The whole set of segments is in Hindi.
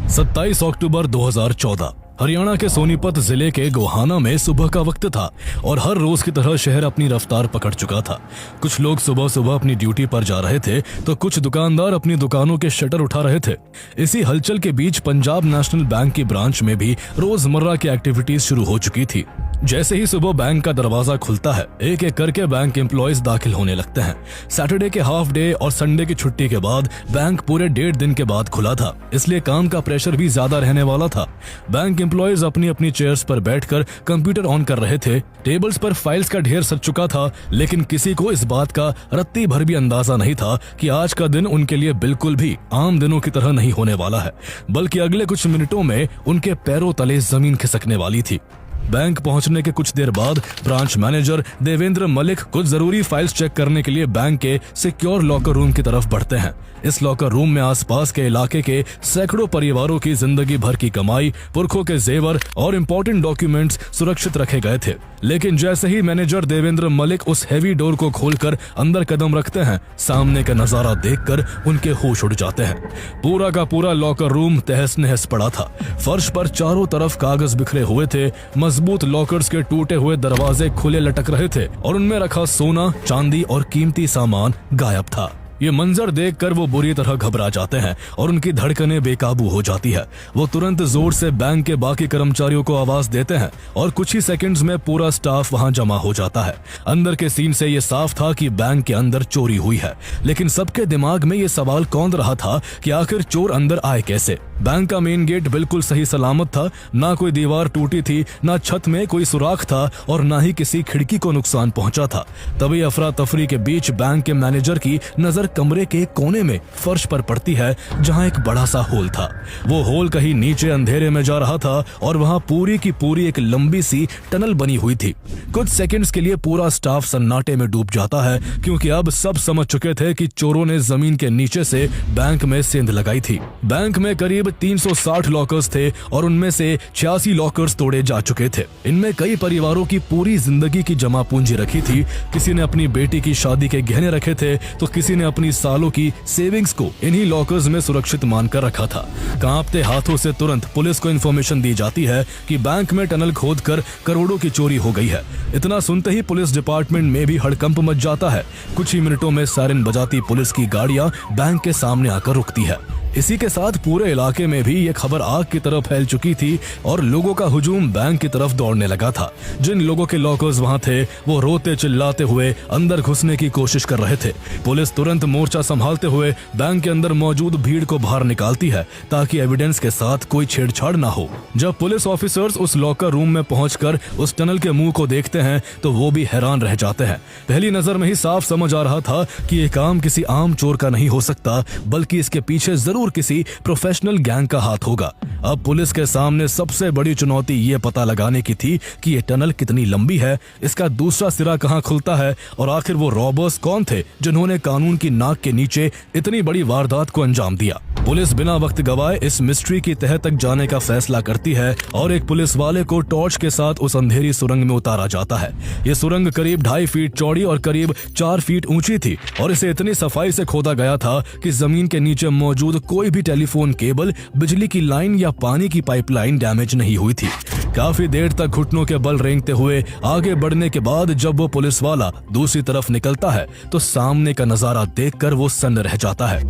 27 अक्टूबर 2014 हरियाणा के सोनीपत जिले के गोहाना में सुबह का वक्त था और हर रोज की तरह शहर अपनी रफ्तार पकड़ चुका था। कुछ लोग सुबह सुबह अपनी ड्यूटी पर जा रहे थे तो कुछ दुकानदार अपनी दुकानों के शटर उठा रहे थे। इसी हलचल के बीच पंजाब नेशनल बैंक की ब्रांच में भी रोजमर्रा की एक्टिविटीज शुरू हो चुकी थी। जैसे ही सुबह बैंक का दरवाजा खुलता है, एक एक करके बैंक एम्प्लॉयज दाखिल होने लगते हैं। सैटरडे के हाफ डे और संडे की छुट्टी के बाद बैंक पूरे 1.5 दिन के बाद खुला था, इसलिए काम का प्रेशर भी ज्यादा रहने वाला था। बैंक एम्प्लॉयज अपनी अपनी चेयर्स पर बैठकर कंप्यूटर ऑन कर रहे थे। टेबल्स पर फाइल्स का ढेर सज चुका था, लेकिन किसी को इस बात का रत्ती भर भी अंदाजा नहीं था कि आज का दिन उनके लिए बिल्कुल भी आम दिनों की तरह नहीं होने वाला है, बल्कि अगले कुछ मिनटों में उनके पैरों तले जमीन खिसकने वाली थी। बैंक पहुंचने के कुछ देर बाद ब्रांच मैनेजर देवेंद्र मलिक कुछ जरूरी फाइल्स चेक करने के लिए बैंक के सिक्योर लॉकर रूम की तरफ बढ़ते हैं। इस लॉकर रूम में आसपास के इलाके के सैकड़ों परिवारों की जिंदगी भर की कमाई, पुरखों के जेवर और इम्पोर्टेंट डॉक्यूमेंट्स सुरक्षित रखे गए थे। लेकिन जैसे ही मैनेजर देवेंद्र मलिक उस हैवी डोर को खोलकर अंदर कदम रखते हैं, सामने का नजारा देखकर उनके होश उड़ जाते हैं। पूरा का पूरा लॉकर रूम तहस नहस पड़ा था। फर्श पर चारों तरफ कागज बिखरे हुए थे। मजबूत लॉकर्स के टूटे हुए दरवाजे खुले लटक रहे थे और उनमें रखा सोना, चांदी और कीमती सामान गायब था। ये मंजर देखकर वो बुरी तरह घबरा जाते हैं और उनकी धड़कनें बेकाबू हो जाती है। वो तुरंत जोर से बैंक के बाकी कर्मचारियों को आवाज देते हैं और कुछ ही सेकंड्स में पूरा स्टाफ वहां जमा हो जाता है। अंदर के सीन से ये साफ था कि बैंक के अंदर चोरी हुई है, लेकिन सबके दिमाग में ये सवाल कौंध रहा था कि आखिर चोर अंदर आए कैसे। बैंक का मेन गेट बिल्कुल सही सलामत था, ना कोई दीवार टूटी थी, ना छत में कोई सुराख था और ना ही किसी खिड़की को नुकसान पहुंचा था। तभी अफरा तफरी के बीच बैंक के मैनेजर की नजर कमरे के कोने में फर्श पर पड़ती है, जहां एक बड़ा सा होल था। वो होल कहीं नीचे अंधेरे में जा रहा था और वहां पूरी की पूरी एक लंबी सी टनल बनी हुई थी। कुछ सेकंड्स के लिए पूरा स्टाफ सन्नाटे में डूब जाता है, क्योंकि अब सब समझ चुके थे कि चोरों ने जमीन के नीचे से बैंक में सेंध लगाई थी। बैंक में करीब 360 लॉकर्स थे और उनमें से 86 लॉकर्स तोड़े जा चुके थे। इनमें कई परिवारों की पूरी जिंदगी की जमा पूंजी रखी थी। किसी ने अपनी बेटी की शादी के गहने रखे थे तो किसी ने अपनी सालों की सेविंग्स को इन्हीं लॉकर्स में सुरक्षित मानकर रखा था। कांपते हाथों से तुरंत पुलिस को इन्फॉर्मेशन दी जाती है कि बैंक में टनल खोदकर करोड़ों की चोरी हो गई है। इतना सुनते ही पुलिस डिपार्टमेंट में भी हड़कंप मच जाता है। कुछ ही मिनटों में सायरन बजाती पुलिस की गाड़ियां बैंक के सामने आकर रुकती है। इसी के साथ पूरे इलाके में भी ये खबर आग की तरह फैल चुकी थी और लोगों का हुजूम बैंक की तरफ दौड़ने लगा था। जिन लोगों के लॉकर्स वहां थे वो रोते चिल्लाते हुए अंदर घुसने की कोशिश कर रहे थे। पुलिस तुरंत मोर्चा संभालते हुए बैंक के अंदर मौजूद भीड़ को बाहर निकालती है ताकि एविडेंस के साथ कोई छेड़छाड़ ना हो। जब पुलिस ऑफिसर्स उस लॉकर रूम में पहुंचकर उस टनल के मुंह को देखते हैं तो वो भी हैरान रह जाते हैं। पहली नजर में ही साफ समझ आ रहा था कि ये काम किसी आम चोर का नहीं हो सकता, बल्कि इसके पीछे जरूर किसी प्रोफेशनल गैंग का हाथ होगा। अब पुलिस के सामने सबसे बड़ी चुनौती ये पता लगाने की थी कि ये टनल कितनी लंबी है, इसका दूसरा सिरा कहां खुलता है और आखिर वो रॉबर्स कौन थे जिन्होंने कानून की नाक के नीचे इतनी बड़ी वारदात को अंजाम दिया। पुलिस बिना वक्त गवाए इस मिस्ट्री की तह तक जाने का फैसला करती है और एक पुलिस वाले को टॉर्च के साथ उस अंधेरी सुरंग में उतारा जाता है। ये सुरंग करीब 2.5 फीट चौड़ी और करीब 4 फीट ऊंची थी और इसे इतनी सफाई से खोदा गया था कि जमीन के नीचे मौजूद कोई भी टेलीफोन केबल, बिजली की लाइन या पानी की पाइपलाइन डैमेज नहीं हुई थी। काफी देर तक घुटनों के बल रेंगते हुए आगे बढ़ने के बाद जब वो पुलिस वाला दूसरी तरफ निकलता है तो सामने का नजारा देखकर वो सन्न रह जाता है।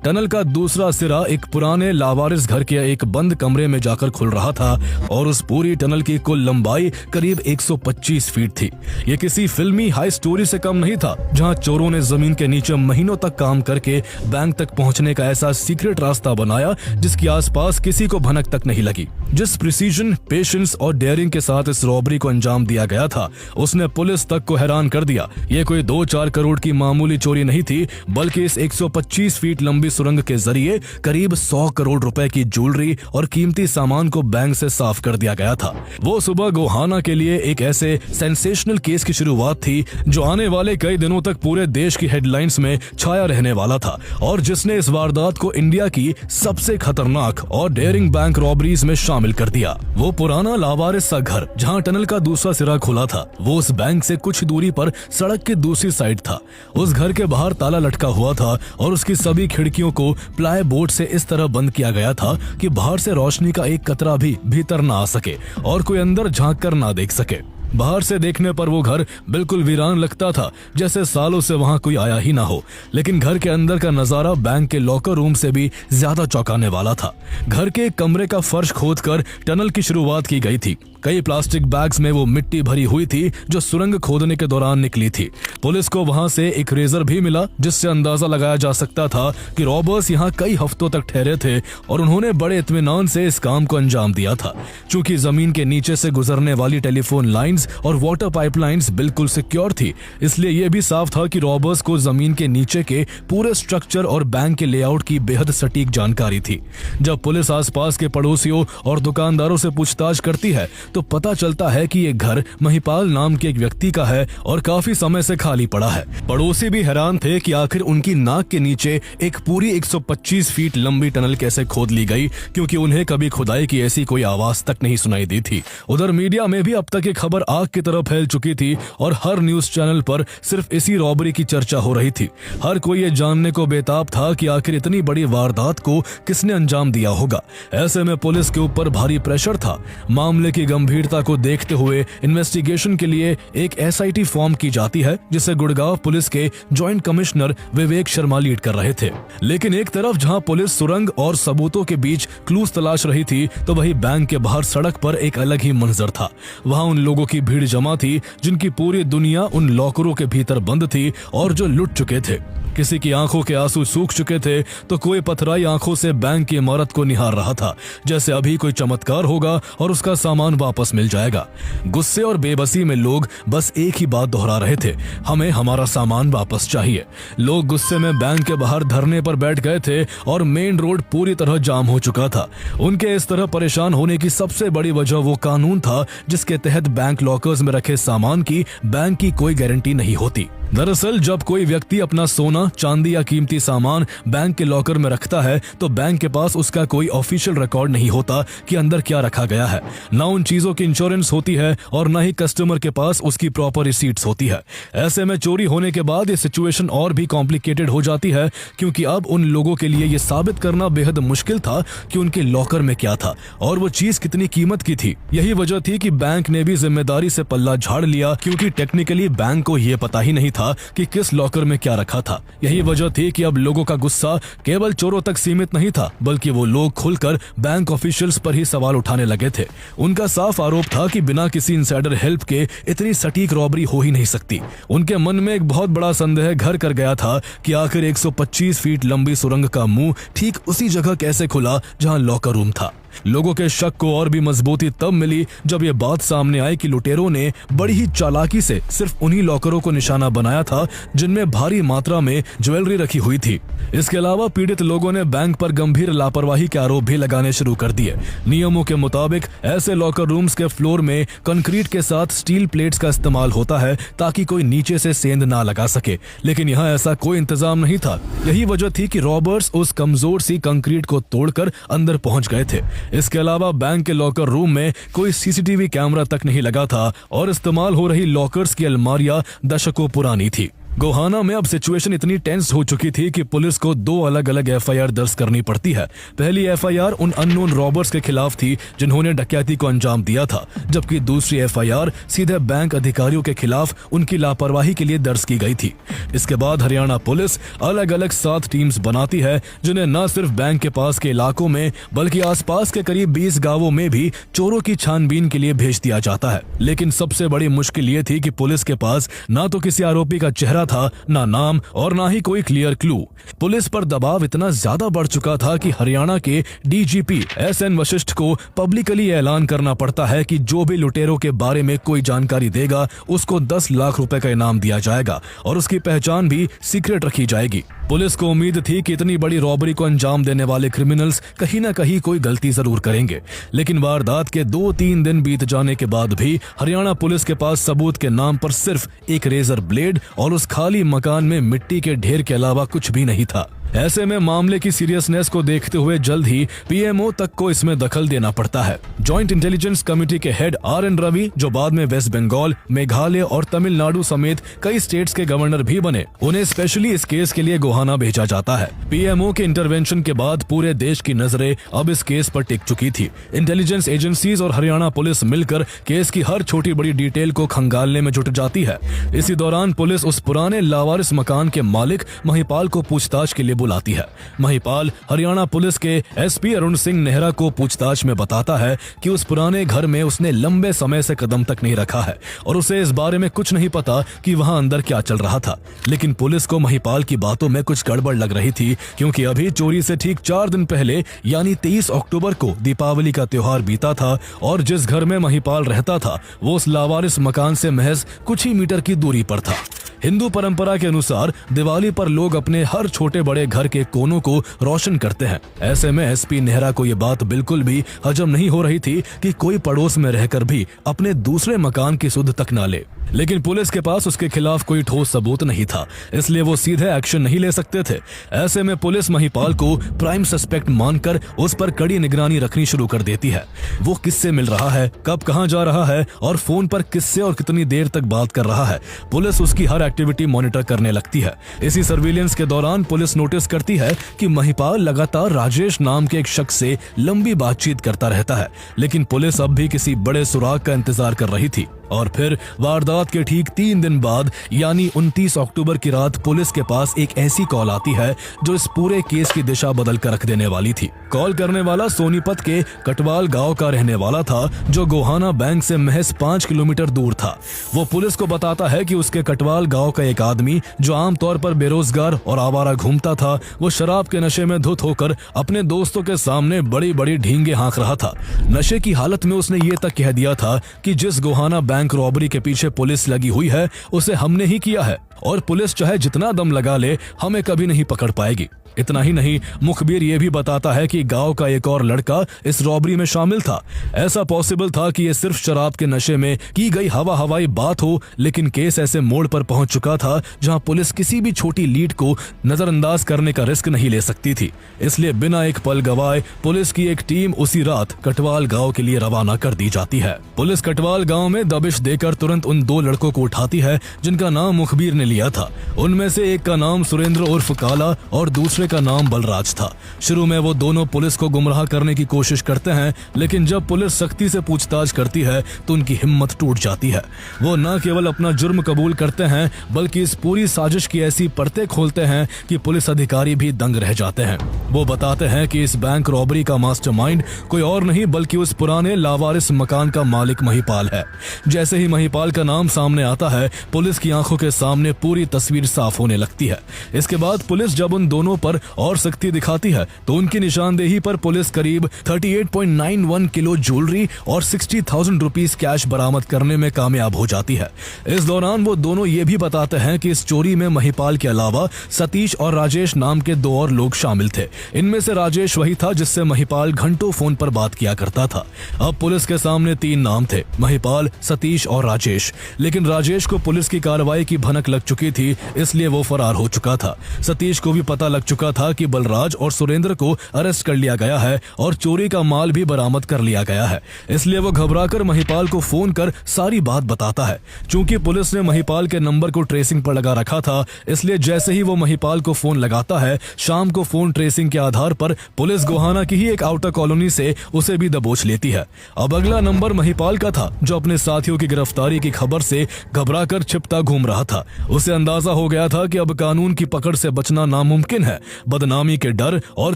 टनल का दूसरा सिरा एक पुराने लावारिस घर के एक बंद कमरे में जाकर खुल रहा था और उस पूरी टनल की कुल लंबाई करीब 125 फीट थी। ये किसी फिल्मी हाई स्टोरी से कम नहीं था, जहां चोरों ने जमीन के नीचे महीनों तक काम करके बैंक तक पहुंचने का ऐसा सीक्रेट रास्ता बनाया जिसके आसपास किसी को भनक तक नहीं लगी। जिस प्रिसीजन, पेशेंस और डेयरिंग के साथ इस रॉबरी को अंजाम दिया गया था, उसने पुलिस तक को हैरान कर दिया। ये कोई 2-4 करोड़ की मामूली चोरी नहीं थी, बल्कि इस 125 फीट लंबी सुरंग के जरिए करीब 100 करोड़ रुपए की ज्वेलरी और कीमती सामान को बैंक से साफ कर दिया गया था। वो सुबह गोहाना के लिए एक ऐसे सेंसेशनल केस की शुरुआत थी जो आने वाले कई दिनों तक पूरे देश की हेडलाइंस में छाया रहने वाला था और जिसने इस वारदात को इंडिया की सबसे खतरनाक और डेयरिंग बैंक रॉबरीज में शामिल कर दिया। वो पुराना पुराना लावारिस सा घर जहां टनल का दूसरा सिरा खुला था, वो उस बैंक से कुछ दूरी पर सड़क की दूसरी साइड था। उस घर के बाहर ताला लटका हुआ था और उसकी सभी खिड़कियों को प्लाई बोर्ड से इस तरह बंद किया गया था कि बाहर से रोशनी का एक कतरा भी भीतर ना आ सके और कोई अंदर झांक कर ना देख सके। बाहर से देखने पर वो घर बिल्कुल वीरान लगता था, जैसे सालों से वहां कोई आया ही ना हो। लेकिन घर के अंदर का नजारा बैंक के लॉकर रूम से भी ज्यादा चौंकाने वाला था। घर के एक कमरे का फर्श खोदकर टनल की शुरुआत की गई थी। कई प्लास्टिक बैग्स में वो मिट्टी भरी हुई थी जो सुरंग खोदने के दौरान निकली थी। पुलिस को वहां से एक रेजर भी मिला जिससे अंदाजा लगाया जा सकता था कि रॉबर्स यहाँ कई हफ्तों तक ठहरे थे और उन्होंने बड़े इत्मीनान से इस काम को अंजाम दिया था। चूंकि जमीन के नीचे से गुजरने वाली टेलीफोन लाइंस और वाटर पाइपलाइंस बिल्कुल सिक्योर थी, इसलिए यह भी साफ था कि रॉबर्स को जमीन के नीचे के पूरे स्ट्रक्चर और बैंक के लेआउट की बेहद सटीक जानकारी थी। जब पुलिस आसपास के पड़ोसियों और दुकानदारों से पूछताछ करती है तो पता चलता है कि ये घर महिपाल नाम के एक व्यक्ति का है और काफी समय से खाली पड़ा है। पड़ोसी भी हैरान थे कि आखिर उनकी नाक के नीचे एक पूरी 125 फीट लंबी टनल कैसे खोद ली गई, क्योंकि उन्हें कभी खुदाई की ऐसी कोई आवाज तक नहीं सुनाई दी थी। उधर मीडिया में भी अब तक ये खबर आग की तरह फैल चुकी थी और हर न्यूज चैनल पर सिर्फ इसी रॉबरी की चर्चा हो रही थी। हर कोई ये जानने को बेताब था कि आखिर इतनी बड़ी वारदात को किसने अंजाम दिया होगा। ऐसे में पुलिस के ऊपर भारी प्रेशर था। मामले की गंभीरता को देखते हुए इन्वेस्टिगेशन के लिए एक SIT फॉर्म की जाती है, जिसे गुड़गांव पुलिस के joint commissioner Vivek Sharma lead कर रहे थे। लेकिन एक तरफ जहां पुलिस सुरंग और सबूतों के बीच क्लूज तलाश रही थी, तो वही बैंक के बाहर सड़क पर एक अलग ही मंजर था। वहां उन लोगों की भीड़ जमा थी जिनकी पूरी दुनिया उन लॉकरों के भीतर बंद थी और जो लुट चुके थे। किसी की आंखों के आंसू सूख चुके थे तो कोई पथराई आंखों से बैंक की इमारत को निहार रहा था, जैसे अभी कोई चमत्कार होगा और उसका सामान वापस मिल जाएगा। गुस्से और बेबसी में लोग बस एक ही बात दोहरा रहे थे, हमें हमारा सामान वापस चाहिए। लोग गुस्से में बैंक के बाहर धरने पर बैठ गए थे और मेन रोड पूरी तरह जाम हो चुका था। उनके इस तरह परेशान होने की सबसे बड़ी वजह वो कानून था जिसके तहत बैंक लॉकर्स में रखे सामान की बैंक की कोई गारंटी नहीं होती। दरअसल जब कोई व्यक्ति अपना सोना, चांदी या कीमती सामान बैंक के लॉकर में रखता है तो बैंक के पास उसका कोई ऑफिशियल रिकॉर्ड नहीं होता कि अंदर क्या रखा गया है। ना उन चीजों की इंश्योरेंस होती है और ना ही कस्टमर के पास उसकी प्रॉपर रिसीट्स होती है। ऐसे में चोरी होने के बाद ये सिचुएशन और भी कॉम्प्लिकेटेड हो जाती है, क्योंकि अब उन लोगों के लिए ये साबित करना बेहद मुश्किल था कि उनके लॉकर में क्या था और वो चीज कितनी कीमत की थी। यही वजह थी कि बैंक ने भी जिम्मेदारी से पल्ला झाड़ लिया, क्योंकि टेक्निकली बैंक को ये पता ही नहीं था कि किस लॉकर में क्या रखा था। यही वजह थी कि अब लोगों का गुस्सा केवल चोरों तक सीमित नहीं था, बल्कि वो लोग खुलकर बैंक ऑफिशियल्स पर ही सवाल उठाने लगे थे। उनका साफ आरोप था कि बिना किसी इनसाइडर हेल्प के इतनी सटीक रॉबरी हो ही नहीं सकती। उनके मन में एक बहुत बड़ा संदेह घर कर गया था कि आखिर 125 फीट लंबी सुरंग का मुंह ठीक उसी जगह कैसे खुला जहां लॉकर रूम था। लोगों के शक को और भी मजबूती तब मिली जब यह बात सामने आई कि लुटेरों ने बड़ी ही चालाकी से सिर्फ उन्हीं लॉकरों को निशाना बनाया था जिनमें भारी मात्रा में ज्वेलरी रखी हुई थी। इसके अलावा पीड़ित लोगों ने बैंक पर गंभीर लापरवाही के आरोप भी लगाने शुरू कर दिए। नियमों के मुताबिक ऐसे लॉकर रूम्स के फ्लोर में कंक्रीट के साथ स्टील प्लेट्स का इस्तेमाल होता है ताकि कोई नीचे से सेंध ना लगा सके, लेकिन यहाँ ऐसा कोई इंतजाम नहीं था। यही वजह थी कि रॉबर्स उस कमजोर सी कंक्रीट को तोड़कर अंदर पहुंच गए थे। इसके अलावा बैंक के लॉकर रूम में कोई CCTV कैमरा तक नहीं लगा था और इस्तेमाल हो रही लॉकर्स की अलमारियां दशकों पुरानी थी। गोहाना में अब सिचुएशन इतनी टेंस हो चुकी थी कि पुलिस को 2 अलग अलग FIR दर्ज करनी पड़ती है। पहली FIR उन अननोन रॉबर्स के खिलाफ थी जिन्होंने डकैती को अंजाम दिया था, जबकि दूसरी FIR सीधे बैंक अधिकारियों के खिलाफ उनकी लापरवाही के लिए दर्ज की गई थी। इसके बाद हरियाणा पुलिस अलग अलग 7 टीम्स बनाती है जिन्हें न सिर्फ बैंक के पास के इलाकों में बल्कि आसपास के करीब 20 गांवों में भी चोरों की छानबीन के लिए भेज दिया जाता है। लेकिन सबसे बड़ी मुश्किल ये थी कि पुलिस के पास ना तो किसी आरोपी का चेहरा था, ना नाम और ना ही कोई क्लियर क्लू। पुलिस पर दबाव इतना ज्यादा बढ़ चुका था कि हरियाणा के DGP SN वशिष्ठ को पब्लिकली ऐलान करना पड़ता है कि जो भी लुटेरों के बारे में कोई जानकारी देगा उसको 10 लाख रुपए का इनाम दिया जाएगा और उसकी पहचान भी सीक्रेट रखी जाएगी। पुलिस को उम्मीद थी कि इतनी बड़ी रॉबरी को अंजाम देने वाले क्रिमिनल्स कहीं ना कहीं कोई गलती जरूर करेंगे, लेकिन वारदात के 2-3 दिन बीत जाने के बाद भी हरियाणा पुलिस के पास सबूत के नाम पर सिर्फ एक रेजर ब्लेड और उस खाली मकान में मिट्टी के ढेर के अलावा कुछ भी नहीं था। ऐसे में मामले की सीरियसनेस को देखते हुए जल्द ही पीएमओ तक को इसमें दखल देना पड़ता है। जॉइंट इंटेलिजेंस कमेटी के हेड RN रवि, जो बाद में वेस्ट बंगाल, मेघालय और तमिलनाडु समेत कई स्टेट्स के गवर्नर भी बने, उन्हें स्पेशली इस केस के लिए गोहाना भेजा जाता है। पीएमओ के इंटरवेंशन के बाद पूरे देश की नजरें अब इस केस पर टिक चुकी थी। इंटेलिजेंस एजेंसीज और हरियाणा पुलिस मिलकर केस की हर छोटी बड़ी डिटेल को खंगालने में जुट जाती है। इसी दौरान पुलिस उस पुराने लावारिस मकान के मालिक महिपाल को पूछताछ के लिए बुलाती है। महिपाल हरियाणा पुलिस के SP अरुण सिंह नेहरा को पूछताछ में बताता है कि उस पुराने घर में उसने लंबे समय से कदम तक नहीं रखा है और उसे इस बारे में कुछ नहीं पता कि वहां अंदर क्या चल रहा था। लेकिन पुलिस को महिपाल की बातों में कुछ गड़बड़ लग रही थी, क्योंकि अभी चोरी से ठीक 4 दिन पहले यानी 23 अक्टूबर को दीपावली का त्योहार बीता था और जिस घर में महिपाल रहता था वो उस लावारिस मकान से महज कुछ ही मीटर की दूरी पर था। हिंदू परंपरा के अनुसार दिवाली पर लोग अपने हर छोटे बड़े घर के कोनों को रोशन करते हैं। ऐसे में SP नेहरा को ये बात बिल्कुल भी हजम नहीं हो रही थी कि कोई पड़ोस में रहकर भी अपने दूसरे मकान की सुध तक ना ले। लेकिन पुलिस के पास उसके खिलाफ कोई ठोस सबूत नहीं था, इसलिए वो सीधे एक्शन नहीं ले सकते थे। ऐसे में पुलिस महिपाल को प्राइम सस्पेक्ट मानकर उस पर कड़ी निगरानी रखनी शुरू कर देती है। वो किससे मिल रहा है, कब कहां जा रहा है और फोन पर किससे और कितनी देर तक बात कर रहा है, पुलिस उसकी हर एक्टिविटी मॉनिटर करने लगती है। इसी सर्विलेंस के दौरान पुलिस नोटिस करती है कि महिपाल लगातार राजेश नाम के एक शख्स से लंबी बातचीत करता रहता है। लेकिन पुलिस अब भी किसी बड़े सुराग का इंतजार कर रही थी। और फिर वारदात के ठीक 3 दिन बाद यानी 29 अक्टूबर की रात पुलिस के पास एक ऐसी कॉल आती है जो इस पूरे केस की दिशा बदल कर रख देने वाली थी। कॉल करने वाला सोनीपत के कटवाल गांव का रहने वाला था, जो गोहाना बैंक से महज 5 किलोमीटर दूर था। वो पुलिस को बताता है कि उसके कटवाल गांव का एक आदमी, जो आमतौर पर बेरोजगार और आवारा घूमता था, वो शराब के नशे में धुत होकर अपने दोस्तों के सामने बड़ी बड़ी ढींगे हाँक रहा था। नशे की हालत में उसने ये तक कह दिया था कि जिस गोहाना बैंक रॉबरी के पीछे पुलिस लगी हुई है उसे हमने ही किया है और पुलिस चाहे जितना दम लगा ले हमें कभी नहीं पकड़ पाएगी। इतना ही नहीं, मुखबिर ये भी बताता है कि गांव का एक और लड़का इस रॉबरी में शामिल था। ऐसा पॉसिबल था कि ये सिर्फ शराब के नशे में की गई हवाई बात हो, लेकिन केस ऐसे मोड़ पर पहुंच चुका था जहां पुलिस किसी भी छोटी लीड को नजरअंदाज करने का रिस्क नहीं ले सकती थी। इसलिए बिना एक पल गवाए पुलिस की एक टीम उसी रात कटवाल गाँव के लिए रवाना कर दी जाती है। पुलिस कटवाल गाँव में दबिश देकर तुरंत उन 2 लड़कों को उठाती है जिनका नाम मुखबिर ने लिया था। उनमें से एक का नाम सुरेंद्र उर्फ काला और दूसरे का नाम बलराज था। शुरू में वो दोनों पुलिस को गुमराह करने की कोशिश करते हैं, लेकिन जब पुलिस सख्ती से पूछताछ करती है तो उनकी हिम्मत टूट जाती है। वो न केवल अपना जुर्म कबूल करते हैं बल्कि इस पूरी साजिश की ऐसी परतें खोलते हैं कि पुलिस अधिकारी भी दंग रह जाते हैं। वो बताते हैं कि इस बैंक रॉबरी का मास्टरमाइंड कोई और नहीं बल्कि उस पुराने लावारिस मकान का मालिक महिपाल है। जैसे ही महिपाल का नाम सामने आता है, पुलिस की आंखों के सामने पूरी तस्वीर साफ होने लगती है। इसके बाद पुलिस जब उन दोनों पर और सख्ती दिखाती है तो उनकी निशानदेही पर पुलिस करीब 38.91 किलो ज्वेलरी और 60,000 रुपीस कैश बरामद करने में कामयाब हो जाती है। इस दौरान वो दोनों ये भी बताते हैं कि इस चोरी में महिपाल के अलावा सतीश और राजेश नाम के 2 और लोग शामिल थे। इनमें से राजेश वही था जिससे महिपाल घंटों फोन पर बात किया करता था। अब पुलिस के सामने 3 नाम थे, महिपाल, सतीश और राजेश। लेकिन राजेश को पुलिस की कार्रवाई की भनक लग चुकी थी, इसलिए वो फरार हो चुका था। सतीश को भी पता लग चुका था कि बलराज और सुरेंद्र को अरेस्ट कर लिया गया है और चोरी का माल भी बरामद कर लिया गया है। इसलिए वो घबराकर महिपाल को फोन कर सारी बात बताता है। चूंकि पुलिस ने महिपाल के नंबर को ट्रेसिंग पर लगा रखा था, इसलिए जैसे ही वो महिपाल को फोन लगाता है, शाम को फोन ट्रेसिंग के आधार पर पुलिस गोहाना की ही एक आउटर कॉलोनी से उसे भी दबोच लेती है। अब अगला नंबर महिपाल का था, जो अपने साथियों की गिरफ्तारी की खबर से घबराकर छिपता घूम रहा था। उसे अंदाजा हो गया था कि अब कानून की पकड़ से बचना नामुमकिन है। बदनामी के डर और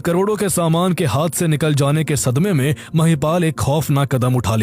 करोड़ों के सामान के हाथ से निकल जाने के सदमे में महिपाल एक खौफनाक कदम उठा ले